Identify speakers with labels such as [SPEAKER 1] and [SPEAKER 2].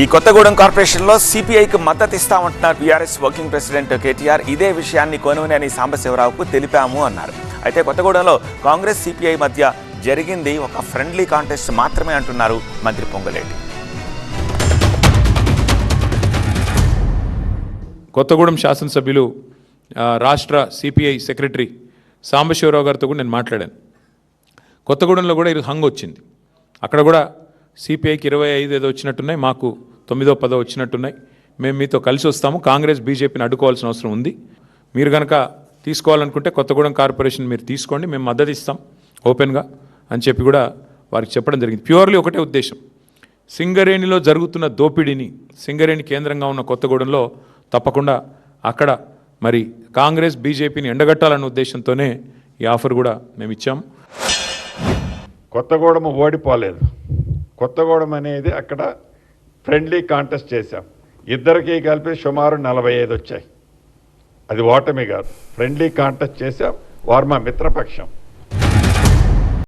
[SPEAKER 1] ఈ కొత్తగూడెం కార్పొరేషన్లో సిపిఐకి మద్దతు ఇస్తామంటున్నారు బీఆర్ఎస్ వర్కింగ్ ప్రెసిడెంట్ కేటీఆర్. ఇదే విషయాన్ని కోనమనేని సాంబశివరావుకు తెలిపాము అన్నారు. అయితే కొత్తగూడెంలో కాంగ్రెస్ సిపిఐ మధ్య జరిగింది ఒక ఫ్రెండ్లీ కాంటెస్ట్ మాత్రమే అంటున్నారు మంత్రి పొంగులేటి.
[SPEAKER 2] కొత్తగూడెం శాసనసభ్యులు రాష్ట్ర సిపిఐ సెక్రటరీ సాంబశివరావు గారితో కూడా నేను మాట్లాడాను. కొత్తగూడెంలో కూడా ఇది హంగ్ వచ్చింది. అక్కడ కూడా సిపిఐకి 25 ఏదో వచ్చినట్టున్నాయి, మాకు 9, 10 వచ్చినట్టున్నాయి. మేము మీతో కలిసి వస్తాము, కాంగ్రెస్ బీజేపీని అడ్డుకోవాల్సిన అవసరం ఉంది. మీరు కనుక తీసుకోవాలనుకుంటే కొత్తగూడెం కార్పొరేషన్ మీరు తీసుకోండి, మేము మద్దతు ఇస్తాం ఓపెన్గా అని చెప్పి కూడా వారికి చెప్పడం జరిగింది. ప్యూర్లీ ఒకటే ఉద్దేశం, సింగరేణిలో జరుగుతున్న దోపిడీని, సింగరేణి కేంద్రంగా ఉన్న కొత్తగూడెంలో తప్పకుండా అక్కడ మరి కాంగ్రెస్ బీజేపీని ఎండగట్టాలన్న ఉద్దేశంతోనే ఈ ఆఫర్ కూడా మేము ఇచ్చాము.
[SPEAKER 3] కొత్తగూడెం ఓడిపోలేదు. కొత్తగూడెం అనేది అక్కడ ఫ్రెండ్లీ కాంటెస్ట్ చేశాం. ఇద్దరికి కలిపి సుమారు 45 వచ్చాయి. అది ఓటమి కాదు, ఫ్రెండ్లీ కాంటెస్ట్ చేశాం. వారు మా మిత్రపక్షం.